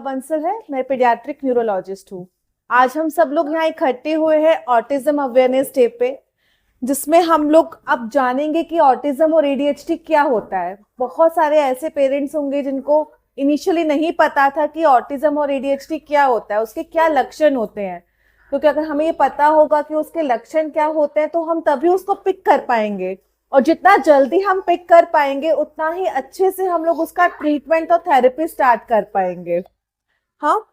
बंसल है। मैं paediatric neurologist हूँ। आज हम सब लोग यहाँ इकट्ठे हुए हैं ऑटिज्म अवेयरनेस डे पे, जिसमें हम लोग अब जानेंगे कि ऑटिज्म और एडीएचडी क्या होता है। बहुत सारे ऐसे पेरेंट्स होंगे जिनको इनिशियली नहीं पता था कि ऑटिज्म और एडीएचडी क्या होता है, उसके क्या लक्षण होते हैं। क्योंकि अगर हमें ये पता होगा कि उसके लक्षण क्या होते हैं तो हम तभी उसको पिक कर पाएंगे, और जितना जल्दी हम पिक कर पाएंगे उतना ही अच्छे से हम लोग उसका ट्रीटमेंट और थेरेपी स्टार्ट कर पाएंगे। हाँ,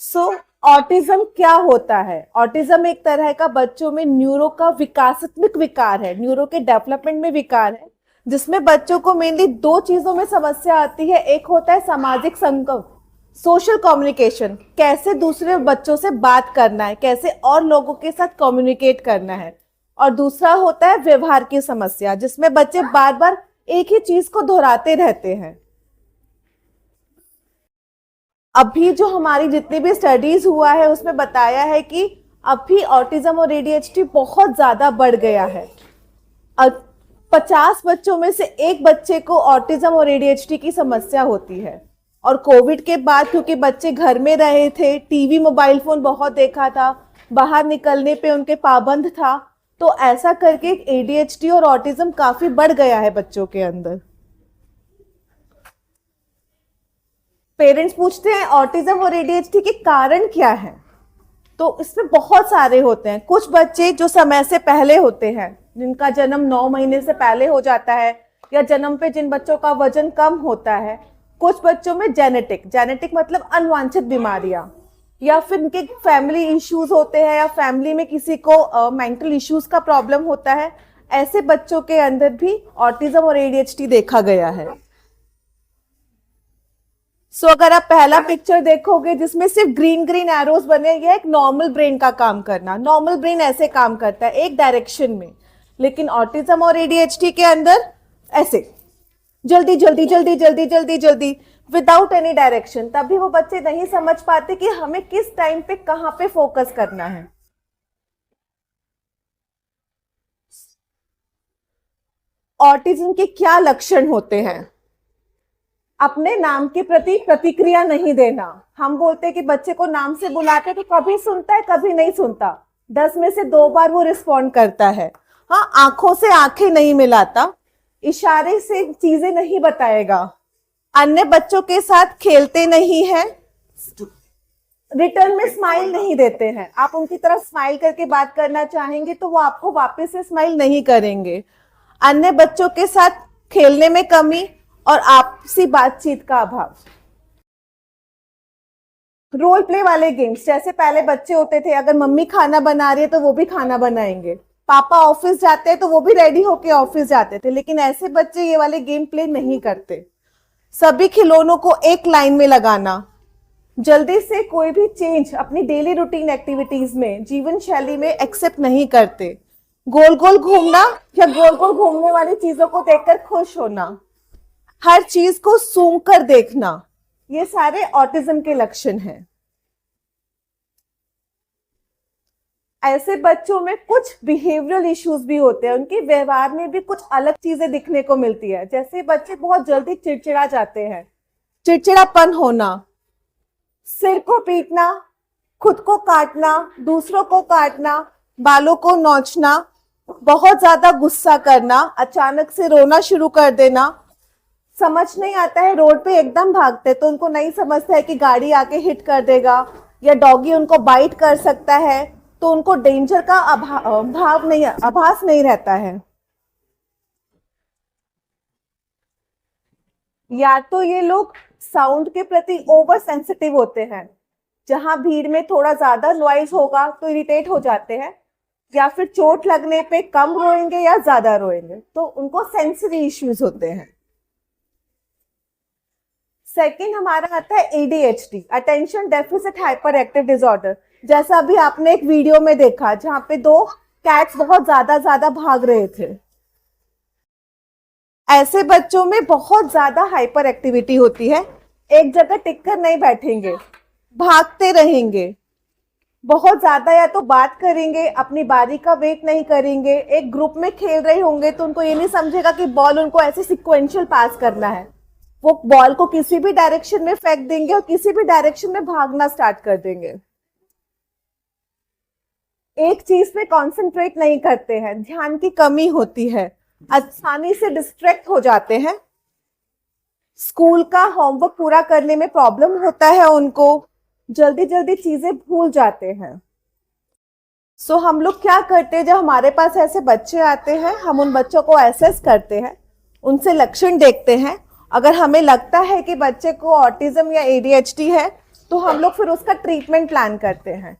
सो ऑटिज्म क्या होता है? ऑटिज्म एक तरह का बच्चों में न्यूरो का विकासात्मक विकार है, न्यूरो के डेवलपमेंट में विकार है, जिसमें बच्चों को मेनली दो चीजों में समस्या आती है। एक होता है सामाजिक संपर्क, सोशल कम्युनिकेशन, कैसे दूसरे बच्चों से बात करना है, कैसे और लोगों के साथ कम्युनिकेट करना है। और दूसरा होता है व्यवहार की समस्या, जिसमें बच्चे बार बार एक ही चीज को दोहराते रहते हैं। अभी जो हमारी जितनी भी स्टडीज हुआ है उसमें बताया है कि अभी ऑटिज्म और एडीएचडी बहुत ज्यादा बढ़ गया है। 50 बच्चों में से एक बच्चे को ऑटिज्म और एडीएचडी की समस्या होती है। और कोविड के बाद क्योंकि बच्चे घर में रहे थे, टीवी मोबाइल फोन बहुत देखा था, बाहर निकलने पे उनके पाबंद था, तो ऐसा करके एडीएचडी और ऑटिज्म काफी बढ़ गया है बच्चों के अंदर। पेरेंट्स पूछते हैं ऑटिज्म और एडीएचडी के कारण क्या है, तो इसमें बहुत सारे होते हैं। कुछ बच्चे जो समय से पहले होते हैं, जिनका जन्म 9 महीने से पहले हो जाता है, या जन्म पे जिन बच्चों का वजन कम होता है। कुछ बच्चों में जेनेटिक मतलब अनवांछित बीमारियां, या फिर उनके फैमिली इश्यूज होते हैं, या फैमिली में किसी को मेंटल इश्यूज का प्रॉब्लम होता है। ऐसे बच्चों के अंदर भी ऑटिज्म और एडीएचडी देखा गया है। सो अगर आप पहला पिक्चर देखोगे जिसमें सिर्फ ग्रीन एरोज बने, ये एक नॉर्मल ब्रेन का काम करना। नॉर्मल ब्रेन ऐसे काम करता है एक डायरेक्शन में, लेकिन ऑटिज्म और एडीएचडी के अंदर ऐसे जल्दी जल्दी जल्दी जल्दी जल्दी जल्दी विदाउट एनी डायरेक्शन। तभी वो बच्चे नहीं समझ पाते कि हमें किस टाइम पे कहां पे फोकस करना है। ऑटिज्म के क्या लक्षण होते हैं? अपने नाम के प्रति प्रतिक्रिया नहीं देना। हम बोलते हैं कि बच्चे को नाम से बुलाते तो कभी सुनता है कभी नहीं सुनता, 10 में से 2 बार वो रिस्पॉन्ड करता है। हाँ, आंखों से आंखें नहीं मिलाता, इशारे से चीजें नहीं बताएगा, अन्य बच्चों के साथ खेलते नहीं है, रिटर्न में स्माइल नहीं देते हैं। आप उनकी तरफ स्माइल करके बात करना चाहेंगे तो वो आपको वापस से स्माइल नहीं करेंगे। अन्य बच्चों के साथ खेलने में कमी और आपसी बातचीत का अभाव। रोल प्ले वाले गेम्स, जैसे पहले बच्चे होते थे, अगर मम्मी खाना बना रही है तो वो भी खाना बनाएंगे, पापा ऑफिस जाते हैं तो वो भी रेडी होके ऑफिस जाते थे। लेकिन ऐसे बच्चे ये वाले गेम प्ले नहीं करते। सभी खिलौनों को एक लाइन में लगाना, जल्दी से कोई भी चेंज अपनी डेली रूटीन एक्टिविटीज में, जीवन शैली में एक्सेप्ट नहीं करते। गोल गोल घूमना या गोल गोल घूमने वाली चीजों को देखकर खुश होना, हर चीज को सूंघ कर देखना, ये सारे ऑटिज्म के लक्षण हैं। ऐसे बच्चों में कुछ बिहेवियरल इश्यूज भी होते हैं, उनके व्यवहार में भी कुछ अलग चीजें दिखने को मिलती है। जैसे बच्चे बहुत जल्दी चिड़चिड़ा जाते हैं, चिड़चिड़ापन होना, सिर को पीटना, खुद को काटना, दूसरों को काटना, बालों को नोचना, बहुत ज्यादा गुस्सा करना, अचानक से रोना शुरू कर देना, समझ नहीं आता है, रोड पे एकदम भागते तो उनको नहीं समझता है कि गाड़ी आके हिट कर देगा या डॉगी उनको बाइट कर सकता है, तो उनको डेंजर का आभास नहीं रहता है। या तो ये लोग साउंड के प्रति ओवर सेंसिटिव होते हैं, जहां भीड़ में थोड़ा ज्यादा नॉइज होगा तो इरिटेट हो जाते हैं, या फिर चोट लगने पे कम रोएंगे या ज्यादा रोएंगे, तो उनको सेंसरी इश्यूज होते हैं। सेकंड हमारा आता है ADHD, attention deficit hyper active disorder. जैसा अभी आपने एक वीडियो में देखा जहां पे 2 कैट्स बहुत ज्यादा भाग रहे थे। ऐसे बच्चों में बहुत ज्यादा हाइपर एक्टिविटी होती है, एक जगह टिककर नहीं बैठेंगे, भागते रहेंगे, बहुत ज्यादा या तो बात करेंगे, अपनी बारी का वेट नहीं करेंगे। एक ग्रुप में खेल रहे होंगे तो उनको ये नहीं समझेगा कि बॉल उनको ऐसे सिक्वेंशियल पास करना है, वो बॉल को किसी भी डायरेक्शन में फेंक देंगे और किसी भी डायरेक्शन में भागना स्टार्ट कर देंगे। एक चीज पे कंसंट्रेट नहीं करते हैं, ध्यान की कमी होती है, आसानी से डिस्ट्रैक्ट हो जाते हैं, स्कूल का होमवर्क पूरा करने में प्रॉब्लम होता है उनको, जल्दी जल्दी चीजें भूल जाते हैं। सो हम लोग क्या करते हैं, जब हमारे पास ऐसे बच्चे आते हैं हम उन बच्चों को एसेस करते हैं, उनसे लक्षण देखते हैं। अगर हमें लगता है कि बच्चे को ऑटिज्म या एडीएचडी है तो हम लोग फिर उसका ट्रीटमेंट प्लान करते हैं।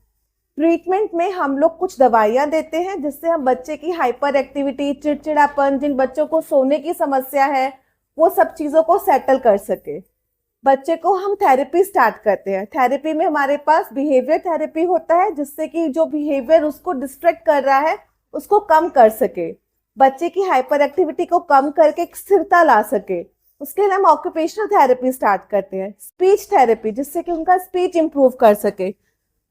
ट्रीटमेंट में हम लोग कुछ दवाइयाँ देते हैं जिससे हम बच्चे की हाइपर एक्टिविटी, चिड़चिड़ापन, जिन बच्चों को सोने की समस्या है, वो सब चीज़ों को सेटल कर सके। बच्चे को हम थेरेपी स्टार्ट करते हैं। थेरेपी में हमारे पास बिहेवियर थेरेपी होता है जिससे कि जो बिहेवियर उसको डिस्ट्रैक्ट कर रहा है उसको कम कर सके, बच्चे की हाइपर एक्टिविटी को कम करके एक स्थिरता ला सके। उसके लिए हम ऑक्यूपेशनल थेरेपी स्टार्ट करते हैं, स्पीच थेरेपी, जिससे कि उनका स्पीच इंप्रूव कर सके।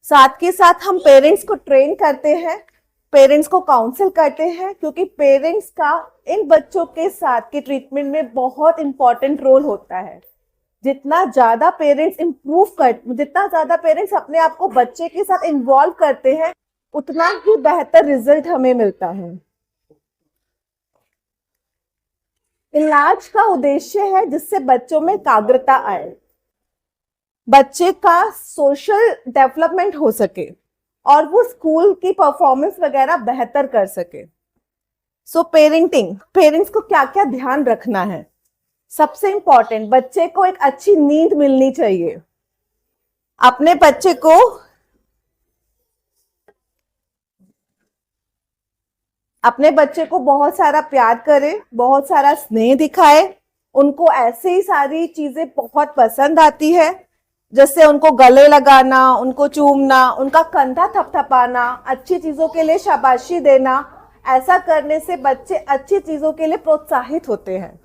साथ के साथ हम पेरेंट्स को ट्रेन करते हैं, पेरेंट्स को काउंसिल करते हैं, क्योंकि पेरेंट्स का इन बच्चों के साथ के ट्रीटमेंट में बहुत इंपॉर्टेंट रोल होता है। जितना ज्यादा पेरेंट्स अपने आप को बच्चे के साथ इन्वॉल्व करते हैं उतना ही बेहतर रिजल्ट हमें मिलता है। इलाज का उद्देश्य है जिससे बच्चों में एकाग्रता आए, बच्चे का सोशल डेवलपमेंट हो सके और वो स्कूल की परफॉर्मेंस वगैरह बेहतर कर सके। सो पेरेंट्स को क्या क्या ध्यान रखना है? सबसे इंपॉर्टेंट, बच्चे को एक अच्छी नींद मिलनी चाहिए। अपने बच्चे को बहुत सारा प्यार करें, बहुत सारा स्नेह दिखाए। उनको ऐसे ही सारी चीजें बहुत पसंद आती है, जैसे उनको गले लगाना, उनको चूमना, उनका कंधा थपथपाना, अच्छी चीजों के लिए शाबाशी देना। ऐसा करने से बच्चे अच्छी चीजों के लिए प्रोत्साहित होते हैं।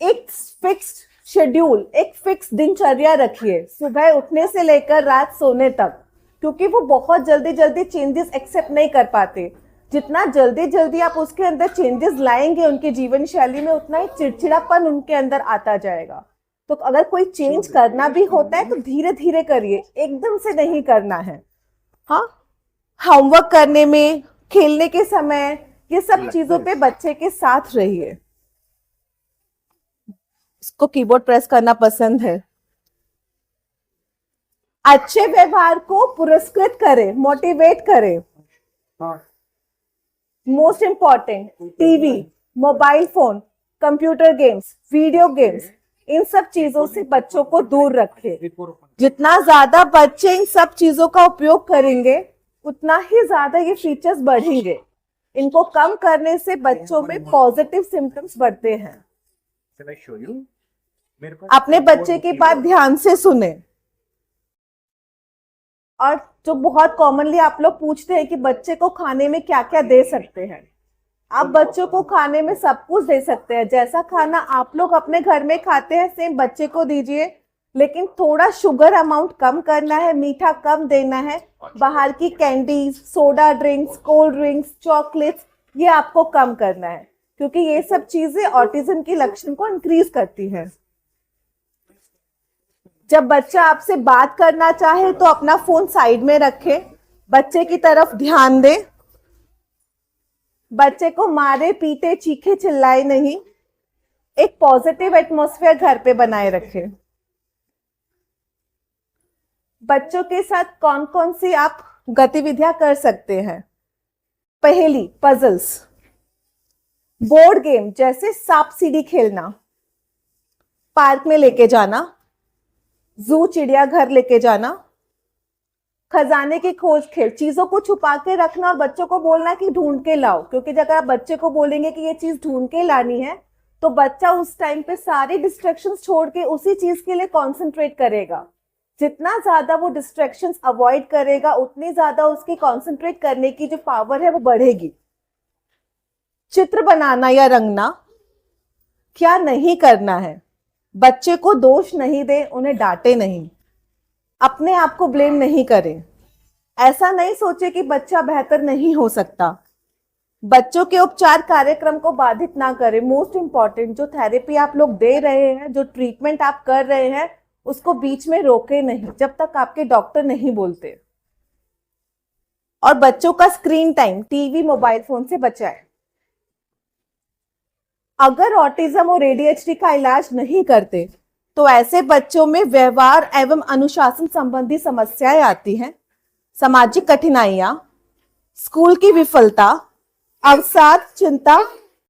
एक फिक्स्ड शेड्यूल, एक फिक्स दिनचर्या रखिए, सुबह उठने से लेकर रात सोने तक, क्योंकि वो बहुत जल्दी जल्दी चेंजेस एक्सेप्ट नहीं कर पाते। जितना जल्दी जल्दी आप उसके अंदर चेंजेस लाएंगे उनकी जीवन शैली में, उतना ही चिड़चिड़ापन उनके अंदर आता जाएगा। तो अगर कोई चेंज करना भी होता है तो धीरे धीरे करिए, एकदम से नहीं करना है। हाँ, होमवर्क करने में, खेलने के समय, ये सब चीजों पे बच्चे के साथ रहिए। इसको कीबोर्ड प्रेस करना पसंद है। अच्छे व्यवहार को पुरस्कृत करें, मोटिवेट करें। Most important, TV, mobile phone, computer games, video games, इन सब चीजों से बच्चों को दूर रखें। जितना ज्यादा बच्चे इन सब चीजों का उपयोग करेंगे उतना ही ज्यादा ये फीचर्स बढ़ेंगे। इनको कम करने से बच्चों में पॉजिटिव सिम्टम्स बढ़ते हैं। अपने बच्चे की बात ध्यान से सुने। और जो बहुत कॉमनली आप लोग पूछते हैं कि बच्चे को खाने में क्या क्या दे सकते हैं, आप बच्चों को खाने में सब कुछ दे सकते हैं। जैसा खाना आप लोग अपने घर में खाते हैं सेम बच्चे को दीजिए, लेकिन थोड़ा शुगर अमाउंट कम करना है, मीठा कम देना है। बाहर की candies, soda drinks, cold drinks, chocolates, ये आपको कम करना है, क्योंकि ये सब चीजें ऑटिज्म के लक्षण को इंक्रीज करती है। जब बच्चा आपसे बात करना चाहे तो अपना फोन साइड में रखें, बच्चे की तरफ ध्यान दें। बच्चे को मारे, पीटे, चीखे, चिल्लाए नहीं। एक पॉजिटिव एटमॉस्फेयर घर पे बनाए रखें। बच्चों के साथ कौन कौन सी आप गतिविधियां कर सकते हैं? पहेली, पजल्स, बोर्ड गेम जैसे सांप सीढ़ी खेलना, पार्क में लेके जाना, जू, चिड़ियाघर लेके जाना, खजाने की खोज खेल, चीजों को छुपा के रखना और बच्चों को बोलना कि ढूंढ के लाओ। क्योंकि अगर आप बच्चे को बोलेंगे कि ये चीज ढूंढ के लानी है तो बच्चा उस टाइम पे सारी डिस्ट्रैक्शंस छोड़ के उसी चीज के लिए कॉन्सेंट्रेट करेगा। जितना ज्यादा वो डिस्ट्रैक्शंस अवॉइड करेगा उतनी ज्यादा उसकी कॉन्सेंट्रेट करने की जो पावर है वो बढ़ेगी। चित्र बनाना या रंगना, क्या नहीं करना है? बच्चे को दोष नहीं दे, उन्हें डांटे नहीं, अपने आप को ब्लेम नहीं करें। ऐसा नहीं सोचे कि बच्चा बेहतर नहीं हो सकता। बच्चों के उपचार कार्यक्रम को बाधित ना करें। मोस्ट इंपॉर्टेंट, जो थेरेपी आप लोग दे रहे हैं, जो ट्रीटमेंट आप कर रहे हैं, उसको बीच में रोके नहीं जब तक आपके डॉक्टर नहीं बोलते। और बच्चों का screen time TV mobile phone से बचाएं। अगर ऑटिज्म और एडीएचडी का इलाज नहीं करते तो ऐसे बच्चों में व्यवहार एवं अनुशासन संबंधी समस्याएं आती हैं, सामाजिक कठिनाइयां, स्कूल की विफलता, अवसाद, चिंता,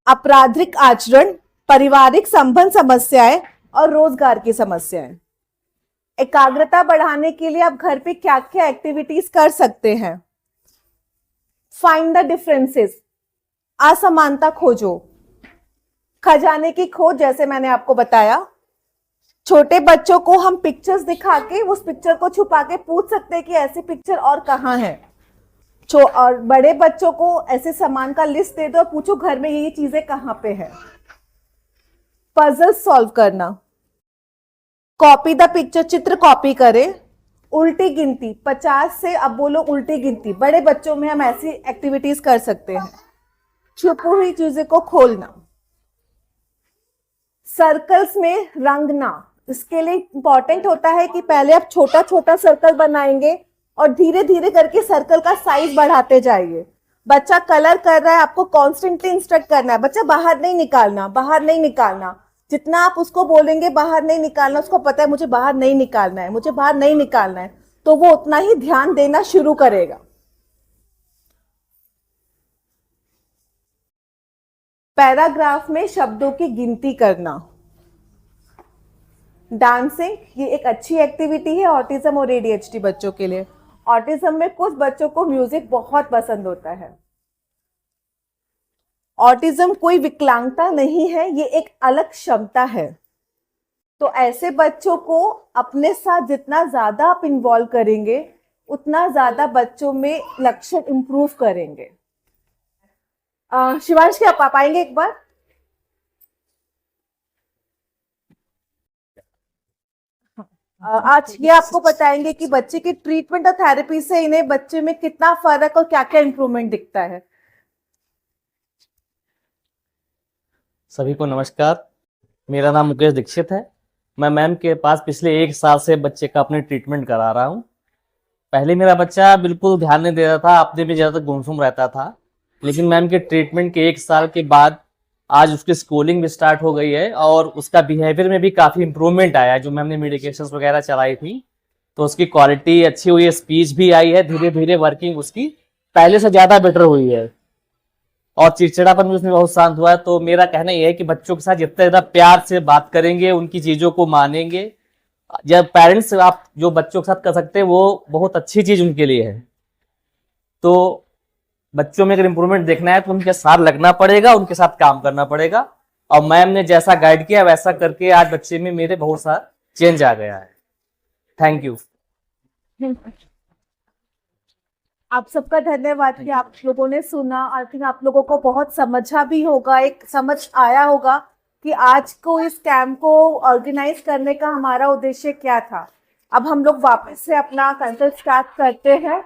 आपराधिक आचरण, पारिवारिक संबंध समस्याएं और रोजगार की समस्याएं। एकाग्रता बढ़ाने के लिए आप घर पे क्या क्या एक्टिविटीज कर सकते हैं? फाइंड द डिफरेंसेस, असमानता खोजो, खजाने की खोज, जैसे मैंने आपको बताया। छोटे बच्चों को हम पिक्चर्स दिखा के उस पिक्चर को छुपा के पूछ सकते हैं कि ऐसी पिक्चर और कहाँ है। और बड़े बच्चों को ऐसे सामान का लिस्ट दे दो और पूछो घर में ये चीजें कहाँ पे है। पजल सॉल्व करना, कॉपी द पिक्चर, चित्र कॉपी करें। उल्टी गिनती 50 से, अब बोलो उल्टी गिनती। बड़े बच्चों में हम ऐसी एक्टिविटीज कर सकते हैं। छुपी हुई चीजें को खोलना, सर्कल्स में रंगना। इसके लिए इंपॉर्टेंट होता है कि पहले आप छोटा छोटा सर्कल बनाएंगे और धीरे धीरे करके सर्कल का साइज बढ़ाते जाइए। बच्चा कलर कर रहा है, आपको कॉन्स्टेंटली इंस्ट्रक्ट करना है, बच्चा बाहर नहीं निकालना, बाहर नहीं निकालना। जितना आप उसको बोलेंगे बाहर नहीं निकालना, उसको पता है मुझे बाहर नहीं निकालना है, मुझे बाहर नहीं निकालना है, तो वो उतना ही ध्यान देना शुरू करेगा। पैराग्राफ में शब्दों की गिनती करना। डांसिंग, ये एक अच्छी एक्टिविटी है ऑटिज्म और एडीएचडी बच्चों के लिए। ऑटिज्म में कुछ बच्चों को म्यूजिक बहुत पसंद होता है। ऑटिज्म कोई विकलांगता नहीं है, ये एक अलग क्षमता है। तो ऐसे बच्चों को अपने साथ जितना ज्यादा आप इन्वॉल्व करेंगे उतना ज्यादा बच्चों में लक्षण इंप्रूव करेंगे। शिवांश, क्या आप आएंगे एक बार? आज ये आपको बताएंगे कि बच्चे की ट्रीटमेंट और थेरेपी से इन्हें बच्चे में कितना फर्क और क्या क्या इंप्रूवमेंट दिखता है। सभी को नमस्कार, मेरा नाम मुकेश दीक्षित है। मैं मैम के पास पिछले 1 साल से बच्चे का अपने ट्रीटमेंट करा रहा हूँ। पहले मेरा बच्चा बिल्कुल ध्यान नहीं दे रहा था, अपने में ज़्यादातर गुमसुम रहता था, लेकिन मैम के ट्रीटमेंट के 1 साल के बाद आज उसकी स्कूलिंग भी स्टार्ट हो गई है और उसका बिहेवियर में भी काफ़ी इंप्रूवमेंट आया है। जो मैम ने मेडिकेशंस वगैरह चलाई थी तो उसकी क्वालिटी अच्छी हुई है, स्पीच भी आई है, धीरे धीरे वर्किंग उसकी पहले से ज़्यादा बेटर हुई है और चिड़चिड़ापन भी उसमें बहुत शांत हुआ है। तो मेरा कहना यह है कि बच्चों के साथ जितना ज़्यादा प्यार से बात करेंगे, उनकी चीज़ों को मानेंगे, जब पेरेंट्स आप जो बच्चों के साथ कर सकते हैं वो बहुत अच्छी चीज़ उनके लिए है। तो बच्चों में अगर इम्प्रूवमेंट देखना है तो उनके साथ लगना पड़ेगा, उनके साथ काम करना पड़ेगा। और मैम ने जैसा गाइड किया वैसा करके आज बच्चे में मेरे बहुत सारा चेंज आ गया है। Thank you. आप सबका धन्यवाद कि आप लोगों ने सुना। आई थिंक आप लोगों को बहुत समझा भी होगा, एक समझ आया होगा कि आज को इस कैंप को ऑर्गेनाइज करने का हमारा उद्देश्य क्या था। अब हम लोग वापस से अपना कंसल्ट स्टार्ट करते हैं।